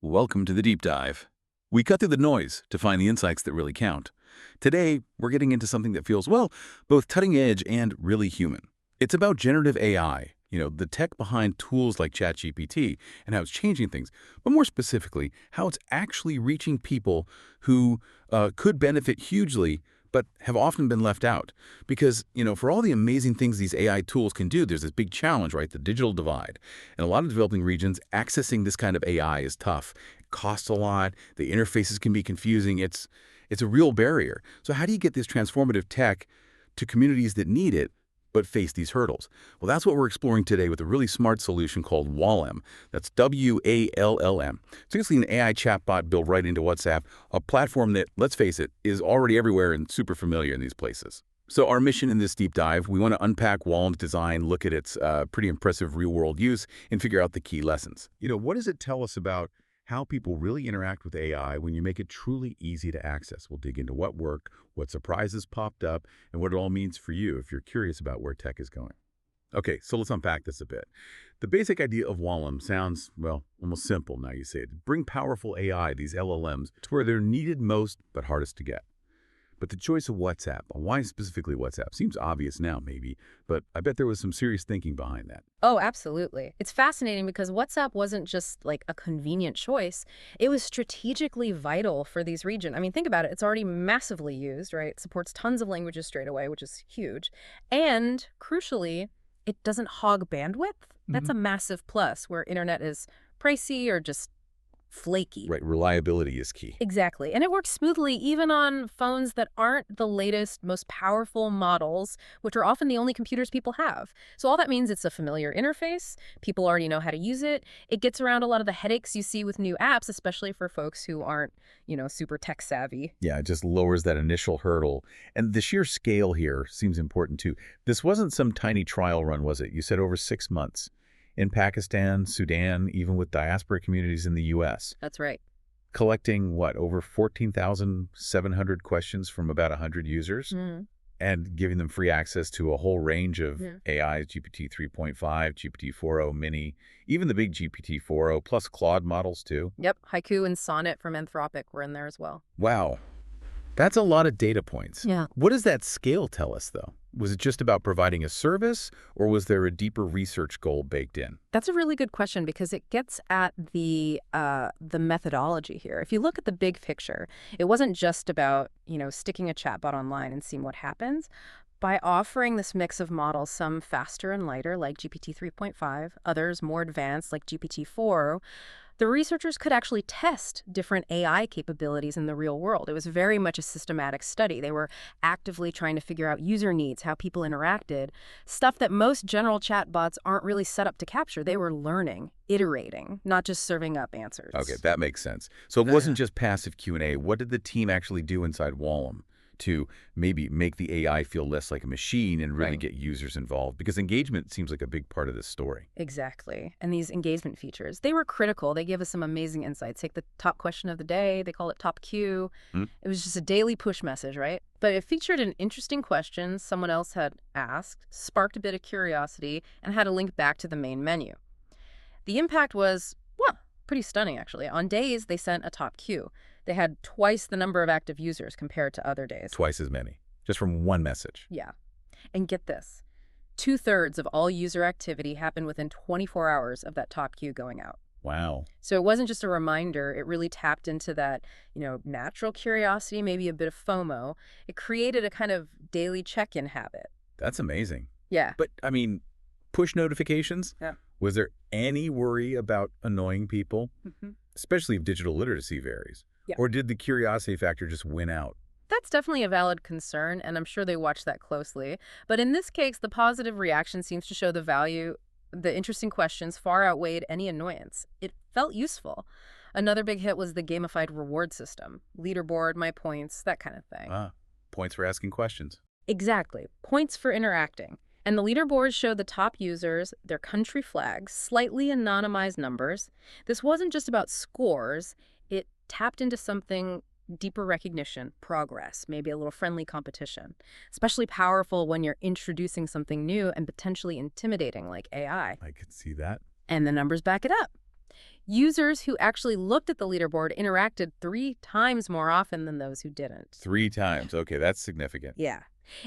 Welcome to the Deep Dive. We cut through the noise to find the insights that really count. Today, we're getting into something that feels, well, both cutting edge and really human. It's about generative AI, the tech behind tools like ChatGPT and how it's changing things, but more specifically, how it's actually reaching people who could benefit hugely but have often been left out. Because, for all the amazing things these AI tools can do, there's this big challenge, right? The digital divide. In a lot of developing regions, accessing this kind of AI is tough. It costs a lot. The interfaces can be confusing. It's a real barrier. So how do you get this transformative tech to communities that need it but face these hurdles? Well, that's what we're exploring today with a really smart solution called Wallem. That's W-A-L-L-M. It's basically an AI chatbot built right into WhatsApp, a platform that, let's face it, is already everywhere and super familiar in these places. So our mission in this deep dive, we want to unpack Wallem's design, look at its pretty impressive real-world use, and figure out the key lessons. What does it tell us about how people really interact with AI when you make it truly easy to access? We'll dig into what worked, what surprises popped up, and what it all means for you if you're curious about where tech is going. Okay, so let's unpack this a bit. The basic idea of Wallem sounds, well, almost simple now you say it. Bring powerful AI, these LLMs, to where they're needed most but hardest to get. But the choice of WhatsApp, why specifically WhatsApp, seems obvious now maybe, but I bet there was some serious thinking behind that. Oh, absolutely. It's fascinating because WhatsApp wasn't just like a convenient choice. It was strategically vital for these regions. I mean, think about it. It's already massively used, right? It supports tons of languages straight away, which is huge. And crucially, it doesn't hog bandwidth. That's a massive plus where internet is pricey or just flaky. Right, reliability is key. Exactly. And it works smoothly even on phones that aren't the latest, most powerful models, which are often the only computers people have. So all that means it's a familiar interface. People already know how to use it. It gets around a lot of the headaches you see with new apps, especially for folks who aren't, super tech savvy. Yeah, it just lowers that initial hurdle. And the sheer scale here seems important too. This wasn't some tiny trial run, was it? You said over 6 months. In Pakistan, Sudan, even with diaspora communities in the U.S. That's right. Collecting, over 14,700 questions from about 100 users and giving them free access to a whole range of AIs, GPT 3.5, GPT 4o mini, even the big GPT 4o, plus Claude models too. Yep. Haiku and Sonnet from Anthropic were in there as well. Wow. That's a lot of data points. Yeah. What does that scale tell us, though? Was it just about providing a service, or was there a deeper research goal baked in? That's a really good question because it gets at the methodology here. If you look at the big picture, it wasn't just about, sticking a chatbot online and seeing what happens. By offering this mix of models, some faster and lighter like GPT 3.5, others more advanced like GPT 4, the researchers could actually test different AI capabilities in the real world. It was very much a systematic study. They were actively trying to figure out user needs, how people interacted, stuff that most general chatbots aren't really set up to capture. They were learning, iterating, not just serving up answers. Okay, that makes sense. So it wasn't just passive Q&A. What did the team actually do inside Wallem to maybe make the AI feel less like a machine and really get users involved? Because engagement seems like a big part of this story. Exactly. And these engagement features, they were critical. They give us some amazing insights. Take the top question of the day. They call it top Q. It was just a daily push message, right? But it featured an interesting question someone else had asked, sparked a bit of curiosity, and had a link back to the main menu. The impact was, well, pretty stunning, actually. On days, they sent a top Q. They had twice the number of active users compared to other days. Twice as many, just from one message. Yeah. And get this. 2/3 of all user activity happened within 24 hours of that top Q going out. Wow. So it wasn't just a reminder. It really tapped into that, natural curiosity, maybe a bit of FOMO. It created a kind of daily check-in habit. That's amazing. Yeah. But, push notifications? Yeah. Was there any worry about annoying people, especially if digital literacy varies? Yeah. Or did the curiosity factor just win out? That's definitely a valid concern, and I'm sure they watch that closely. But in this case, the positive reaction seems to show the value. The interesting questions far outweighed any annoyance. It felt useful. Another big hit was the gamified reward system. Leaderboard, my points, that kind of thing. Points for asking questions. Exactly. Points for interacting. And the leaderboards showed the top users, their country flags, slightly anonymized numbers. This wasn't just about scores. It tapped into something deeper recognition, progress, maybe a little friendly competition. Especially powerful when you're introducing something new and potentially intimidating like AI. I could see that. And the numbers back it up. Users who actually looked at the leaderboard interacted 3 times more often than those who didn't. 3 times. Okay, that's significant. Yeah.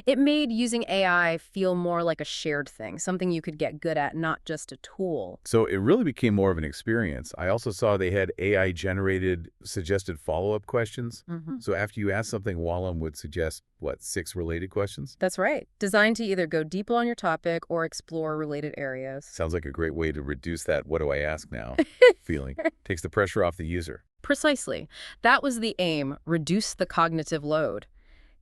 It made using AI feel more like a shared thing, something you could get good at, not just a tool. So it really became more of an experience. I also saw they had AI-generated suggested follow-up questions. So after you ask something, Wallem would suggest, what, 6 related questions? That's right. Designed to either go deeper on your topic or explore related areas. Sounds like a great way to reduce that "what do I ask now" feeling. Takes the pressure off the user. Precisely. That was the aim, reduce the cognitive load.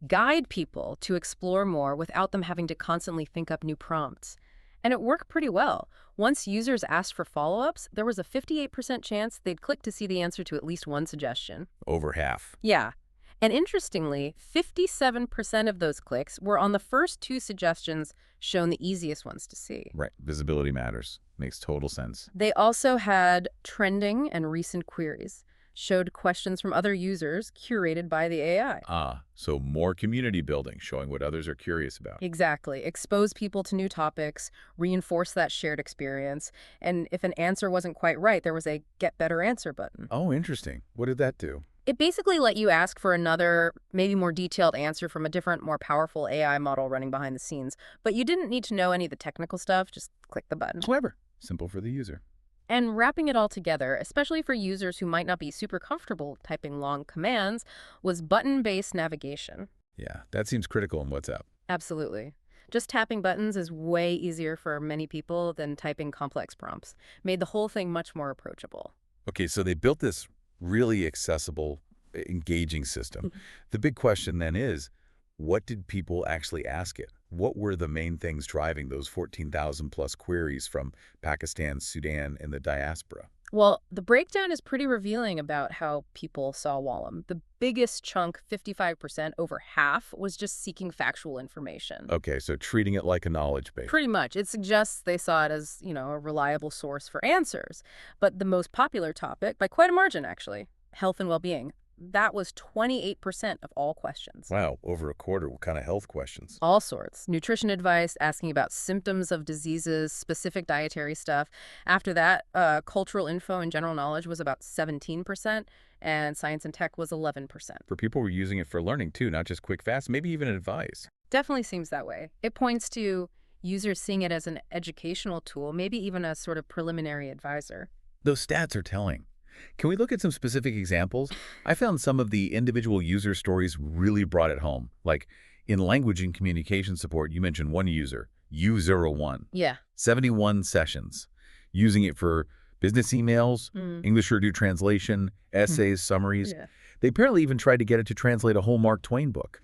Guide people to explore more without them having to constantly think up new prompts. And it worked pretty well. Once users asked for follow-ups, there was a 58% chance they'd click to see the answer to at least one suggestion. Over half. Yeah. And interestingly, 57% of those clicks were on the first 2 suggestions shown the easiest ones to see. Right. Visibility matters. Makes total sense. They also had trending and recent queries, showed questions from other users curated by the AI. So more community building, showing what others are curious about. Exactly. Expose people to new topics, reinforce that shared experience, and if an answer wasn't quite right, there was a Get Better Answer button. Oh, interesting. What did that do? It basically let you ask for another, maybe more detailed answer from a different, more powerful AI model running behind the scenes. But you didn't need to know any of the technical stuff, just click the button. Clever. Simple for the user. And wrapping it all together, especially for users who might not be super comfortable typing long commands, was button-based navigation. Yeah, that seems critical in WhatsApp. Absolutely. Just tapping buttons is way easier for many people than typing complex prompts. Made the whole thing much more approachable. Okay, so they built this really accessible, engaging system. The big question then is, what did people actually ask it? What were the main things driving those 14,000 plus queries from Pakistan, Sudan, and the diaspora? Well, the breakdown is pretty revealing about how people saw Wallem. The biggest chunk, 55%, over half, was just seeking factual information. Okay, so treating it like a knowledge base. Pretty much. It suggests they saw it as, a reliable source for answers. But the most popular topic, by quite a margin actually, health and well-being. That was 28% of all questions. Wow, over a quarter. What kind of health questions? All sorts. Nutrition advice, asking about symptoms of diseases, specific dietary stuff. After that, cultural info and general knowledge was about 17%, and science and tech was 11%. For people who are using it for learning too, not just quick, fast, maybe even advice. Definitely seems that way. It points to users seeing it as an educational tool, maybe even a sort of preliminary advisor. Those stats are telling. Can we look at some specific examples? I found some of the individual user stories really brought it home. Like in language and communication support, you mentioned one user, U01. Yeah. 71 sessions, using it for business emails, English Urdu translation, essays, summaries. Yeah. They apparently even tried to get it to translate a whole Mark Twain book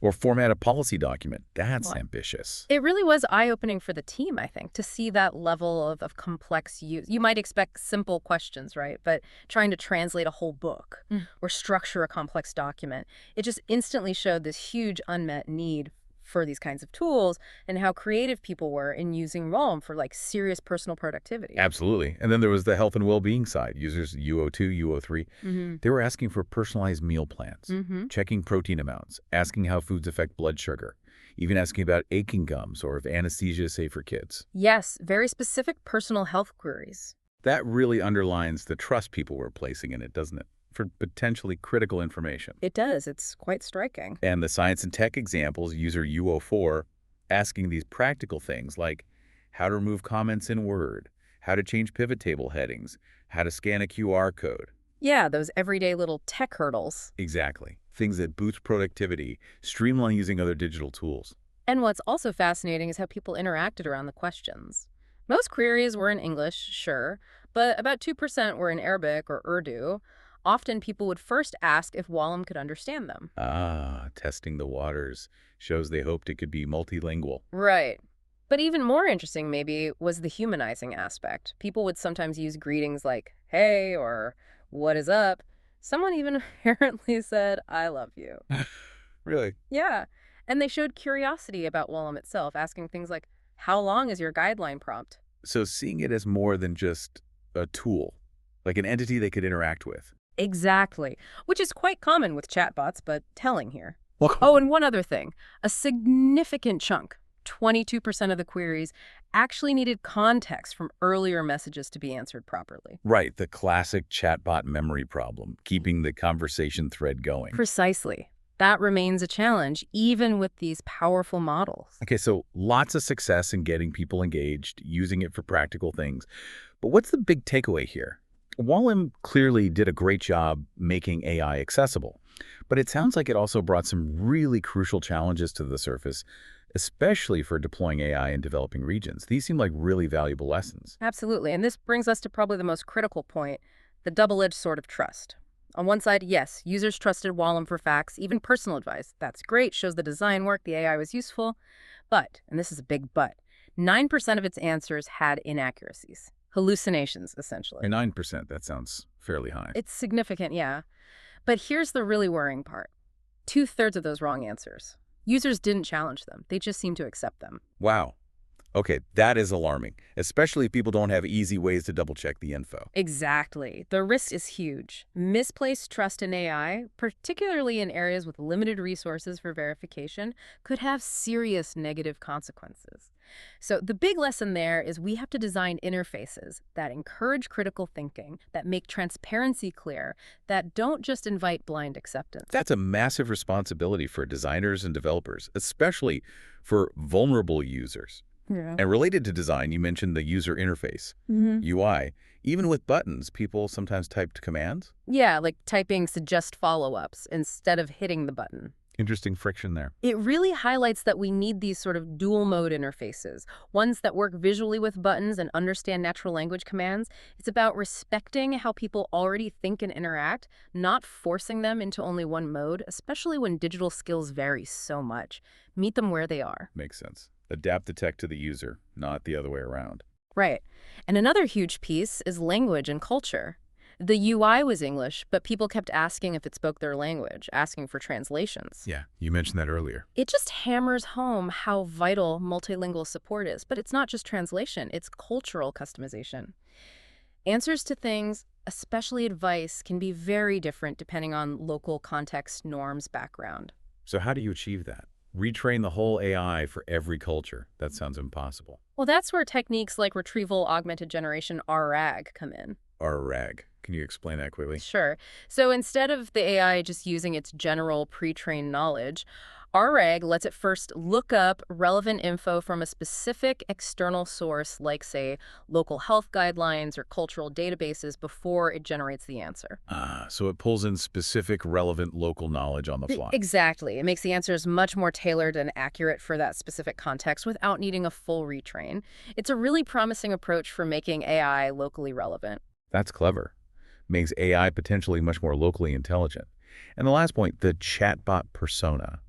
or format a policy document. That's ambitious. It really was eye-opening for the team, I think, to see that level of complex use. You might expect simple questions, right? But trying to translate a whole book or structure a complex document, it just instantly showed this huge unmet need for these kinds of tools and how creative people were in using Wallem for serious personal productivity. Absolutely. And then there was the health and well-being side. Users U02, U03, they were asking for personalized meal plans, checking protein amounts, asking how foods affect blood sugar, even asking about aching gums or if anesthesia is safe for kids. Yes, very specific personal health queries. That really underlines the trust people were placing in it, doesn't it? For potentially critical information. It does. It's quite striking. And the science and tech examples, user U04, asking these practical things like how to remove comments in Word, how to change pivot table headings, how to scan a QR code. Yeah, those everyday little tech hurdles. Exactly. Things that boost productivity, streamline using other digital tools. And what's also fascinating is how people interacted around the questions. Most queries were in English, sure, but about 2% were in Arabic or Urdu. Often people would first ask if Wallem could understand them. Testing the waters. Shows they hoped it could be multilingual. Right. But even more interesting, maybe, was the humanizing aspect. People would sometimes use greetings like, hey, or what is up? Someone even apparently said, I love you. Really? Yeah. And they showed curiosity about Wallem itself, asking things like, how long is your guideline prompt? So seeing it as more than just a tool, like an entity they could interact with. Exactly, which is quite common with chatbots, but telling here. Well, Oh, and one other thing. A significant chunk, 22% of the queries, actually needed context from earlier messages to be answered properly. Right, the classic chatbot memory problem, keeping the conversation thread going. Precisely. That remains a challenge, even with these powerful models. Okay, so lots of success in getting people engaged, using it for practical things. But what's the big takeaway here? Wallem clearly did a great job making AI accessible, but it sounds like it also brought some really crucial challenges to the surface, especially for deploying AI in developing regions. These seem like really valuable lessons. Absolutely. And this brings us to probably the most critical point, the double-edged sword of trust. On one side, yes, users trusted Wallem for facts, even personal advice. That's great, shows the design worked, the AI was useful. But, and this is a big but, 9% of its answers had inaccuracies. Hallucinations, essentially. 9%, that sounds fairly high. It's significant, yeah. But here's the really worrying part. 2/3 of those wrong answers. Users didn't challenge them. They just seemed to accept them. Wow. Okay, that is alarming, especially if people don't have easy ways to double-check the info. Exactly. The risk is huge. Misplaced trust in AI, particularly in areas with limited resources for verification, could have serious negative consequences. So the big lesson there is we have to design interfaces that encourage critical thinking, that make transparency clear, that don't just invite blind acceptance. That's a massive responsibility for designers and developers, especially for vulnerable users. Yeah. And related to design, you mentioned the user interface, UI. Even with buttons, people sometimes typed commands. Yeah, like typing suggest follow-ups instead of hitting the button. Interesting friction there. It really highlights that we need these sort of dual mode interfaces, ones that work visually with buttons and understand natural language commands. It's about respecting how people already think and interact, not forcing them into only one mode, especially when digital skills vary so much. Meet them where they are. Makes sense. Adapt the tech to the user, not the other way around. Right. And another huge piece is language and culture. The UI was English, but people kept asking if it spoke their language, asking for translations. Yeah, you mentioned that earlier. It just hammers home how vital multilingual support is. But it's not just translation, it's cultural customization. Answers to things, especially advice, can be very different depending on local context, norms, background. So how do you achieve that? Retrain the whole AI for every culture? That sounds impossible. Well, that's where techniques like retrieval augmented generation, RAG, come in. RAG. Can you explain that quickly? Sure. So instead of the AI just using its general pre-trained knowledge, RAG lets it first look up relevant info from a specific external source, like, say, local health guidelines or cultural databases, before it generates the answer. So it pulls in specific, relevant local knowledge on the fly. Exactly. It makes the answers much more tailored and accurate for that specific context without needing a full retrain. It's a really promising approach for making AI locally relevant. That's clever. Makes AI potentially much more locally intelligent. And the last point, the chatbot persona.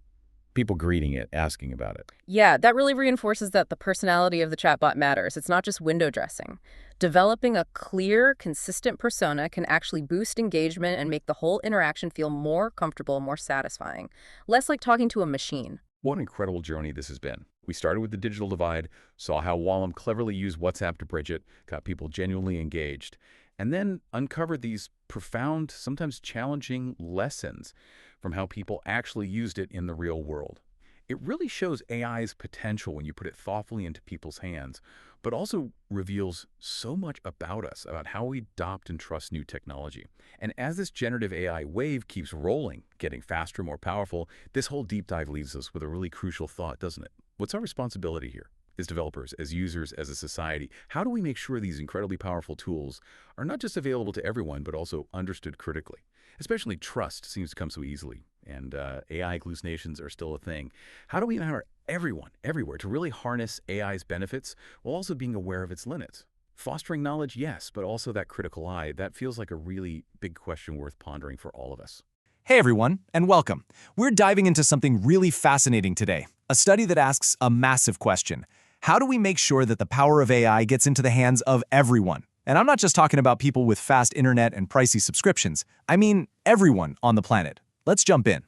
People greeting it, asking about it. Yeah, that really reinforces that the personality of the chatbot matters. It's not just window dressing. Developing a clear, consistent persona can actually boost engagement and make the whole interaction feel more comfortable, more satisfying. Less like talking to a machine. What an incredible journey this has been. We started with the digital divide, saw how Wallem cleverly used WhatsApp to bridge it, got people genuinely engaged, and then uncovered these profound, sometimes challenging lessons from how people actually used it in the real world. It really shows AI's potential when you put it thoughtfully into people's hands, but also reveals so much about us, about how we adopt and trust new technology. And as this generative AI wave keeps rolling, getting faster, more powerful, this whole deep dive leaves us with a really crucial thought, doesn't it? What's our responsibility here? As developers, as users, as a society, how do we make sure these incredibly powerful tools are not just available to everyone, but also understood critically? Especially trust seems to come so easily, and AI hallucinations are still a thing. How do we empower everyone, everywhere, to really harness AI's benefits while also being aware of its limits? Fostering knowledge, yes, but also that critical eye, that feels like a really big question worth pondering for all of us. Hey everyone, and welcome. We're diving into something really fascinating today, a study that asks a massive question. How do we make sure that the power of AI gets into the hands of everyone? And I'm not just talking about people with fast internet and pricey subscriptions. I mean everyone on the planet. Let's jump in.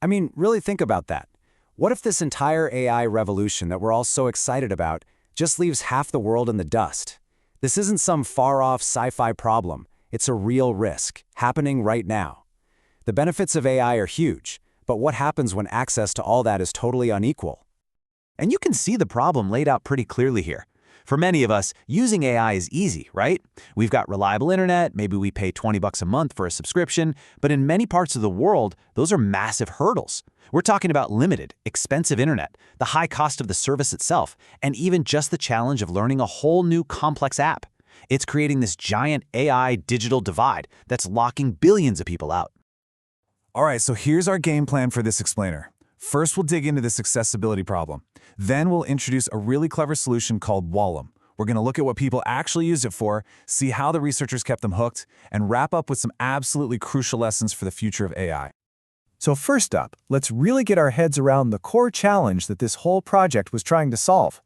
I mean, really think about that. What if this entire AI revolution that we're all so excited about just leaves half the world in the dust? This isn't some far-off sci-fi problem. It's a real risk, happening right now. The benefits of AI are huge, but what happens when access to all that is totally unequal? And you can see the problem laid out pretty clearly here. For many of us, using AI is easy, right? We've got reliable internet, maybe we pay $20 a month for a subscription, but in many parts of the world, those are massive hurdles. We're talking about limited, expensive internet, the high cost of the service itself, and even just the challenge of learning a whole new complex app. It's creating this giant AI digital divide that's locking billions of people out. All right, so here's our game plan for this explainer. First, we'll dig into this accessibility problem. Then we'll introduce a really clever solution called Wallem. We're going to look at what people actually used it for, see how the researchers kept them hooked, and wrap up with some absolutely crucial lessons for the future of AI. So first up, let's really get our heads around the core challenge that this whole project was trying to solve.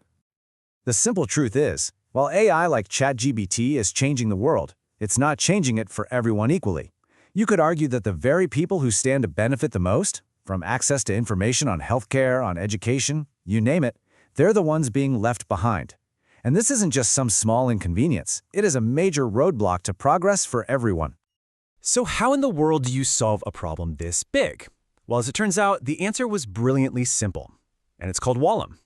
The simple truth is, while AI like ChatGPT is changing the world, it's not changing it for everyone equally. You could argue that the very people who stand to benefit the most, from access to information on healthcare, on education, you name it, they're the ones being left behind. And this isn't just some small inconvenience. It is a major roadblock to progress for everyone. So how in the world do you solve a problem this big? Well, as it turns out, the answer was brilliantly simple, and it's called Wallem.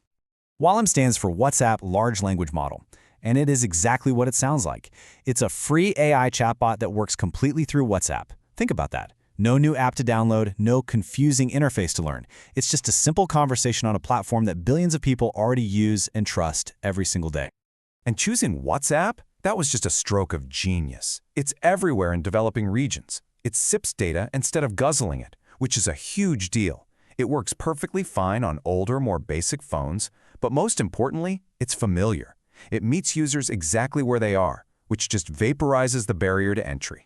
Wallem stands for WhatsApp Large Language Model, and it is exactly what it sounds like. It's a free AI chatbot that works completely through WhatsApp. Think about that. No new app to download, no confusing interface to learn. It's just a simple conversation on a platform that billions of people already use and trust every single day. And choosing WhatsApp? That was just a stroke of genius. It's everywhere in developing regions. It sips data instead of guzzling it, which is a huge deal. It works perfectly fine on older, more basic phones, but most importantly, it's familiar. It meets users exactly where they are, which just vaporizes the barrier to entry.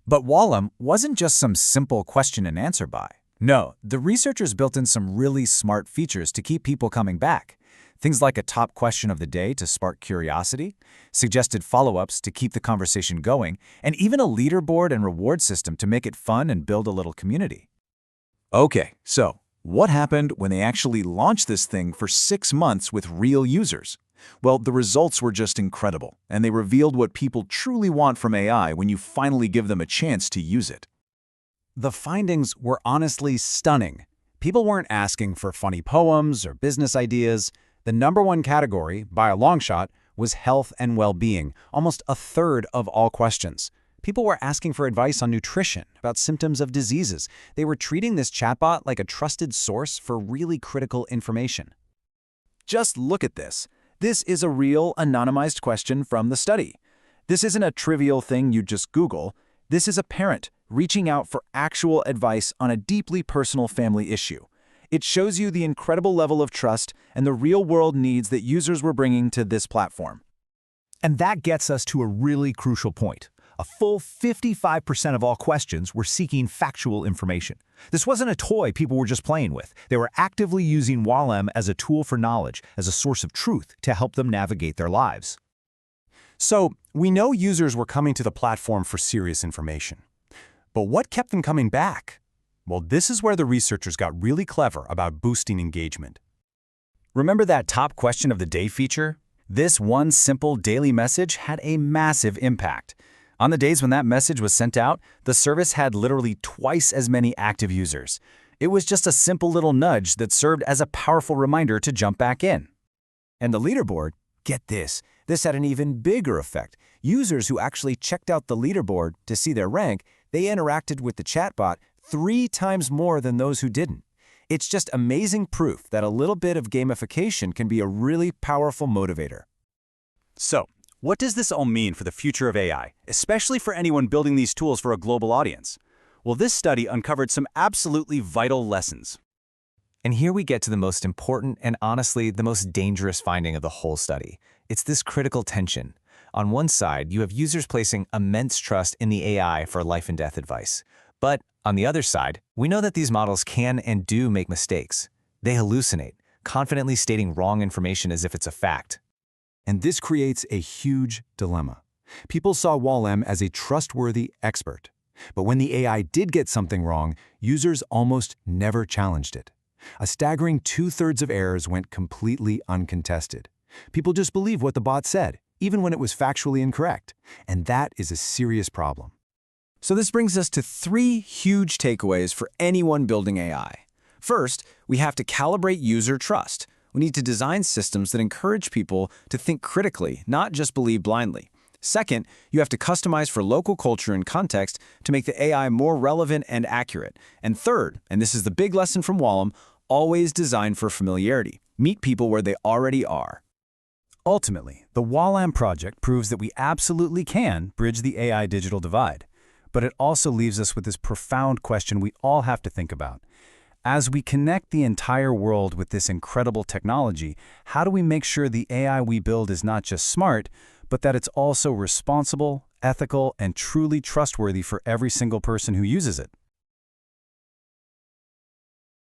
But Wallem wasn't just some simple question and answer bot. No, the researchers built in some really smart features to keep people coming back. Things like a top question of the day to spark curiosity, suggested follow-ups to keep the conversation going, and even a leaderboard and reward system to make it fun and build a little community. Okay, so what happened when they actually launched this thing for 6 months with real users? Well, the results were just incredible, and they revealed what people truly want from AI when you finally give them a chance to use it. The findings were honestly stunning. People weren't asking for funny poems or business ideas. The #1 category, by a long shot, was health and well-being, almost a third of all questions. People were asking for advice on nutrition, about symptoms of diseases. They were treating this chatbot like a trusted source for really critical information. Just look at this. This is a real, anonymized question from the study. This isn't a trivial thing you just Google. This is a parent reaching out for actual advice on a deeply personal family issue. It shows you the incredible level of trust and the real-world needs that users were bringing to this platform. And that gets us to a really crucial point. A full 55% of all questions were seeking factual information. This wasn't a toy people were just playing with. They were actively using Wallem as a tool for knowledge, as a source of truth to help them navigate their lives. So, we know users were coming to the platform for serious information. But what kept them coming back? Well, this is where the researchers got really clever about boosting engagement. Remember that top question of the day feature? This one simple daily message had a massive impact. On the days when that message was sent out, the service had literally twice as many active users. It was just a simple little nudge that served as a powerful reminder to jump back in. And the leaderboard, get this had an even bigger effect. Users who actually checked out the leaderboard to see their rank, they interacted with the chatbot 3 times more than those who didn't. It's just amazing proof that a little bit of gamification can be a really powerful motivator. So, what does this all mean for the future of AI, especially for anyone building these tools for a global audience? Well, this study uncovered some absolutely vital lessons. And here we get to the most important and honestly the most dangerous finding of the whole study. It's this critical tension. On one side, you have users placing immense trust in the AI for life and death advice. But on the other side, we know that these models can and do make mistakes. They hallucinate, confidently stating wrong information as if it's a fact. And this creates a huge dilemma. People saw Wallem as a trustworthy expert. But when the AI did get something wrong, users almost never challenged it. A staggering 2/3 of errors went completely uncontested. People just believed what the bot said, even when it was factually incorrect. And that is a serious problem. So this brings us to 3 huge takeaways for anyone building AI. First, we have to calibrate user trust. We need to design systems that encourage people to think critically, not just believe blindly. Second, you have to customize for local culture and context to make the AI more relevant and accurate. And third, and this is the big lesson from Wallem, always design for familiarity. Meet people where they already are. Ultimately, the Wallam project proves that we absolutely can bridge the AI digital divide. But it also leaves us with this profound question we all have to think about. As we connect the entire world with this incredible technology, how do we make sure the AI we build is not just smart, but that it's also responsible, ethical, and truly trustworthy for every single person who uses it?